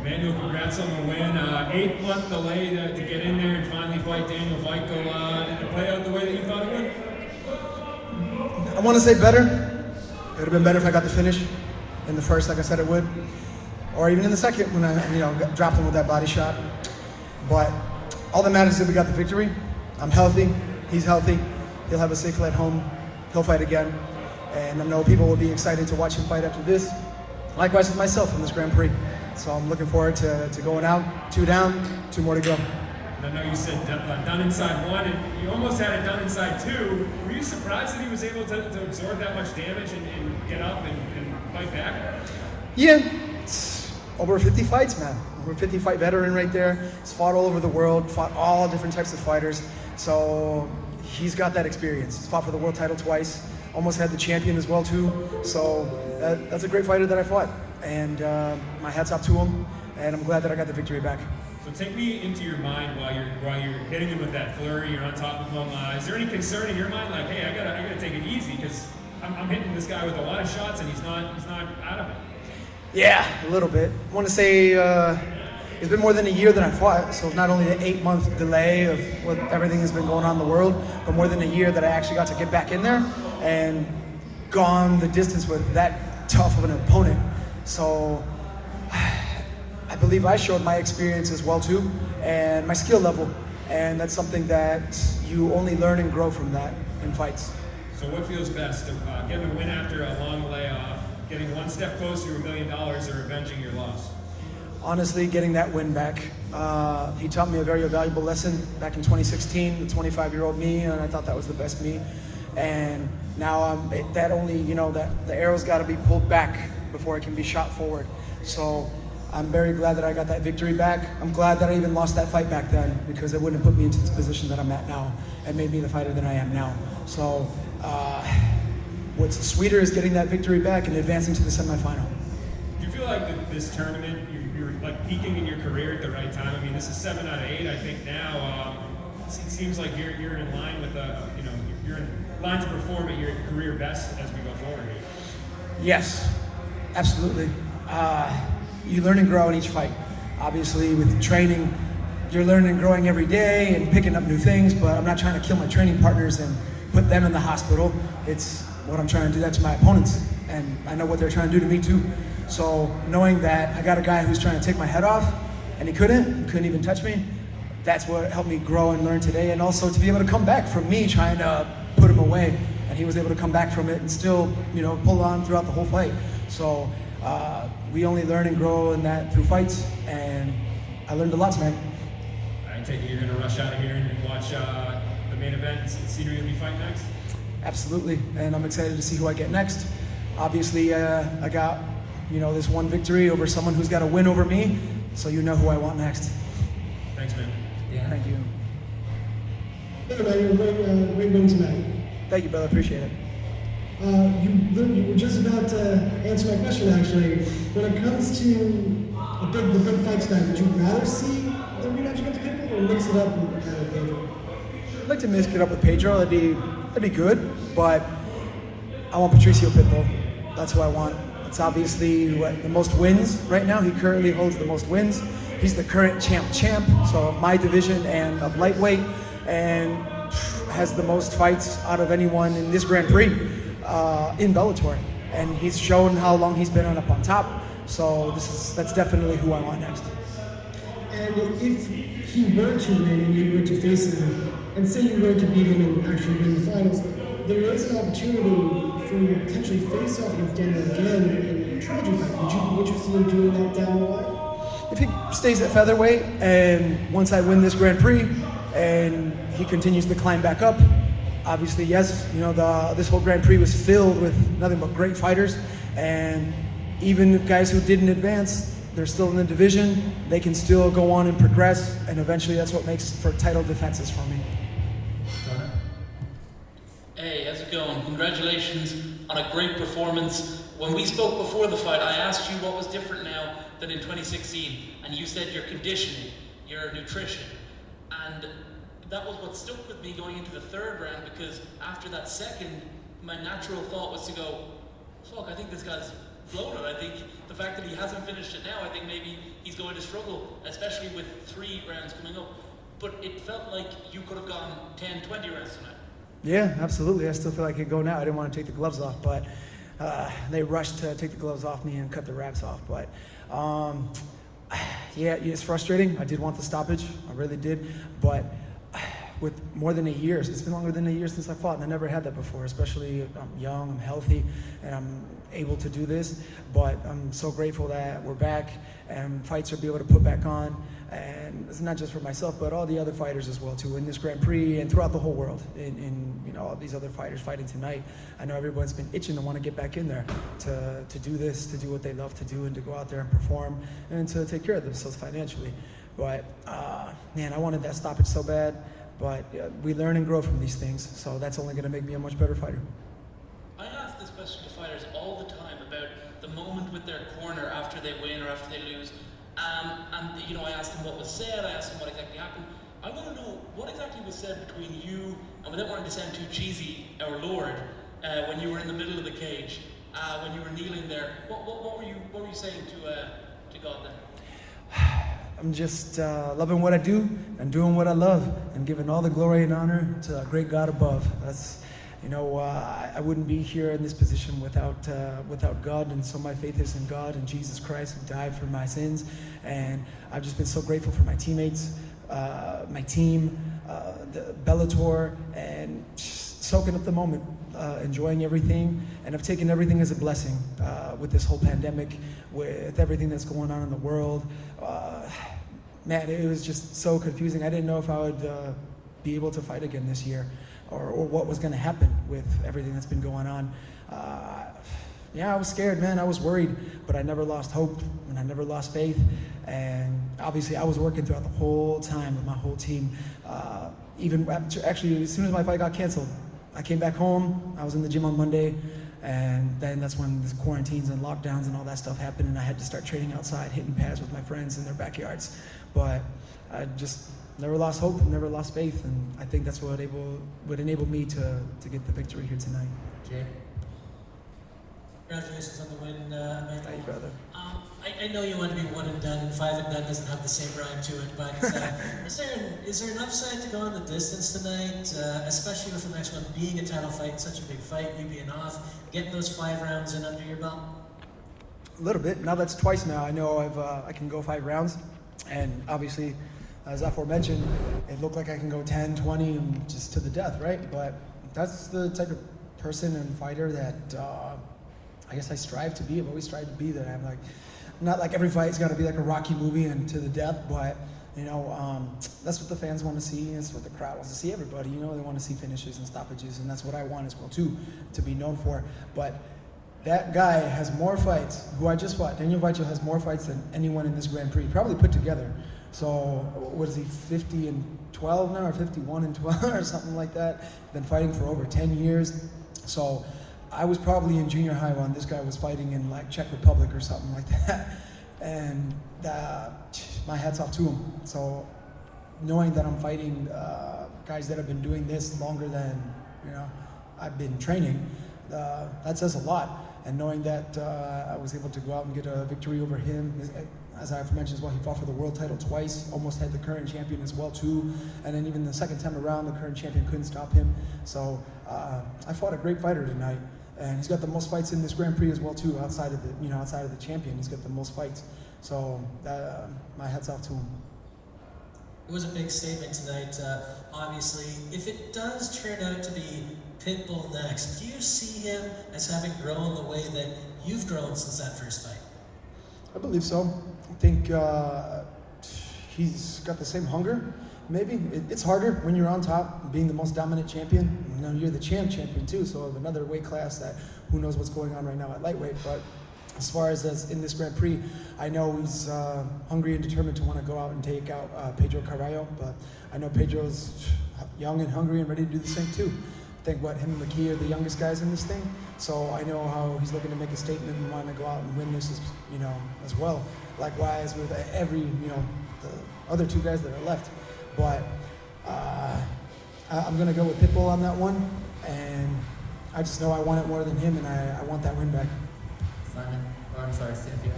Emmanuel, congrats on the win. 8-month delay to get in there and finally fight Daniel Weichel. Did it play out the way that you thought it would? I want to say better. It would have been better if I got the finish in the first, like I said it would, or even in the second when I, dropped him with that body shot. But all that matters is that we got the victory. I'm healthy. He's healthy. He'll have a safe flight home. He'll fight again, and I know people will be excited to watch him fight after this. Likewise with myself in this Grand Prix. So I'm looking forward to going out, 2 down, 2 more to go. I know you said done inside 1, and you almost had it done inside 2. Were you surprised that he was able to absorb that much damage and get up and fight back? Yeah, it's over 50 fights, man. Over 50 fight veteran right there. He's fought all over the world, fought all different types of fighters. So he's got that experience. He's fought for the world title twice. Almost had the champion as well too. So that's a great fighter that I fought. And my hat's off to him. And I'm glad that I got the victory back. So take me into your mind while you're hitting him with that flurry. You're on top of him. Is there any concern in your mind, like, hey, I gotta take it easy because I'm hitting this guy with a lot of shots and he's not out of it? Yeah, a little bit. I want to say it's been more than a year that I fought. So not only the 8-month delay of what everything has been going on in the world, but more than a year that I actually got to get back in there and gone the distance with that tough of an opponent. So I believe I showed my experience as well too, and my skill level, and that's something that you only learn and grow from that in fights. So what feels best, getting a win after a long layoff, getting one step closer to $1 million, or avenging your loss? Honestly, getting that win back. He taught me a very valuable lesson back in 2016, the 25-year-old me, and I thought that was the best me. And now that only, that the arrow's got to be pulled back before it can be shot forward. So I'm very glad that I got that victory back. I'm glad that I even lost that fight back then, because it wouldn't have put me into this position that I'm at now and made me the fighter that I am now. So what's sweeter is getting that victory back and advancing to the semifinal. Do you feel like this tournament, you're like peaking in your career at the right time? I mean, this is 7 out of 8, I think now. It seems like you're in line with you're in line to perform at your career best as we go forward here. Yes, absolutely. You learn and grow in each fight. Obviously, with training, you're learning and growing every day and picking up new things, but I'm not trying to kill my training partners and put them in the hospital. It's what I'm trying to do that to my opponents, and I know what they're trying to do to me too. So knowing that I got a guy who's trying to take my head off, and he couldn't even touch me, that's what helped me grow and learn today, and also to be able to come back from me trying to put him away, and he was able to come back from it and still, pull on throughout the whole fight. So we only learn and grow in that through fights, and I learned a lot tonight. I take it you're going to rush out of here and watch the main event and see who you'll be fighting next? Absolutely, and I'm excited to see who I get next. Obviously, I got this one victory over someone who's got a win over me, so you know who I want next. Thanks, man. Yeah, thank you. Hey, man, great win tonight. Thank you, brother. Appreciate it. You were just about to answer my question, actually. When it comes to the big fight tonight, would you rather see the rematch against Pitbull or mix it up with Pedro? I'd like to mix it up with Pedro. That'd be good, but I want Patricio Pitbull. That's who I want. It's obviously the most wins right now. He currently holds the most wins. He's the current champ, so of my division and of lightweight, and has the most fights out of anyone in this Grand Prix in Bellator. And he's shown how long he's been up on top. So that's definitely who I want next. And if he were to win and you were to face him, and say you were to beat him and actually win the finals, there is an opportunity for you to potentially face off against Daniel again in a trilogy fight. Would you be interested in doing that down the line? If he stays at featherweight, and once I win this Grand Prix, and he continues to climb back up, obviously, yes, this whole Grand Prix was filled with nothing but great fighters, and even guys who didn't advance, they're still in the division, they can still go on and progress, and eventually that's what makes for title defenses for me. Hey, how's it going? Congratulations on a great performance. When we spoke before the fight, I asked you what was different now than in 2016, and you said your conditioning, your nutrition, and that was what stuck with me going into the third round, because after that second, my natural thought was to go, fuck, I think this guy's bloated. I think the fact that he hasn't finished it now, I think maybe he's going to struggle, especially with 3 rounds coming up. But it felt like you could have gone 10, 20 rounds tonight. Yeah, absolutely. I still feel like I could go now. I didn't want to take the gloves off, but they rushed to take the gloves off me and cut the wraps off. But yeah, it's frustrating. I did want the stoppage. I really did. But with more than 8 years, it's been longer than 8 years since I fought, and I never had that before, especially I'm young, I'm healthy, and I'm able to do this. But I'm so grateful that we're back and fights are be able to put back on. And it's not just for myself, but all the other fighters as well too in this Grand Prix and throughout the whole world. In you know, all these other fighters fighting tonight. I know everyone's been itching to want to get back in there to do this, to do what they love to do, and to go out there and perform and to take care of themselves financially. But man, I wanted that stoppage so bad. But we learn and grow from these things, so that's only going to make me a much better fighter. I ask this question to fighters all the time about the moment with their corner after they win or after they lose. And you know, I asked them what was said, I asked them what exactly happened. I want to know what exactly was said between you, and without wanting to sound too cheesy, our Lord, when you were in the middle of the cage, when you were kneeling there. What were you saying to God then? I'm just loving what I do and doing what I love and giving all the glory and honor to a great God above. That's, you know, I wouldn't be here in this position without God, and so my faith is in God and Jesus Christ who died for my sins. And I've just been so grateful for my teammates, my team, the Bellator, and just soaking up the moment, enjoying everything. And I've taken everything as a blessing with this whole pandemic, with everything that's going on in the world. Man, it was just so confusing. I didn't know if I would be able to fight again this year, or what was going to happen with everything that's been going on. Yeah, I was scared, man. I was worried, but I never lost hope and I never lost faith. And obviously, I was working throughout the whole time with my whole team. Even actually, as soon as my fight got canceled, I came back home. I was in the gym on Monday, and then that's when the quarantines and lockdowns and all that stuff happened, and I had to start training outside, hitting pads with my friends in their backyards. But I just never lost hope, never lost faith, and I think that's what would enable me to get the victory here tonight. Jay? Congratulations on the win, Emmanuel. Thank you, brother. I know you want to be one and done, and 5 and done doesn't have the same rhyme to it, but is there an upside to going the distance tonight, especially with the next one being a title fight, such a big fight, you being off, getting those 5 rounds in under your belt? A little bit. Now that's twice now. I know I can go 5 rounds, and obviously, as aforementioned, it looked like I can go 10, 20, and just to the death, right? But that's the type of person and fighter that I guess I strive to be. I've always tried to be that. I'm like, not like every fight's got to be like a Rocky movie and to the death, but you know, that's what the fans want to see. That's what the crowd wants to see. Everybody, you know, they want to see finishes and stoppages, and that's what I want as well too, to be known for. But that guy has more fights. Who I just fought, Daniel Weichel, has more fights than anyone in this Grand Prix, probably put together. So what is he, 50-12 now, or 51-12 or something like that? Been fighting for over 10 years. So I was probably in junior high when this guy was fighting in like Czech Republic or something like that. And my hat's off to him. So knowing that I'm fighting guys that have been doing this longer than, you know, I've been training, that says a lot. And knowing that I was able to go out and get a victory over him, as I've mentioned as well, he fought for the world title twice, almost had the current champion as well too. And then even the second time around, the current champion couldn't stop him. So I fought a great fighter tonight. And he's got the most fights in this Grand Prix as well too, outside of the champion. He's got the most fights. So my hat's off to him. It was a big statement tonight, obviously. If it does turn out to be Pitbull next, do you see him as having grown the way that you've grown since that first fight? I believe so. I think he's got the same hunger. Maybe it's harder when you're on top, being the most dominant champion. You know, you're the champion too, so of another weight class that who knows what's going on right now at lightweight. But as far as in this Grand Prix, I know he's hungry and determined to want to go out and take out Pedro Carvalho. But I know Pedro's young and hungry and ready to do the same too. I think him and McKee are the youngest guys in this thing. So I know how he's looking to make a statement and want to go out and win this, as well. Likewise with every, the other 2 guys that are left. But I'm going to go with Pitbull on that one, and I just know I want it more than him, and I want that win back. Simon, or I'm sorry, Santiago.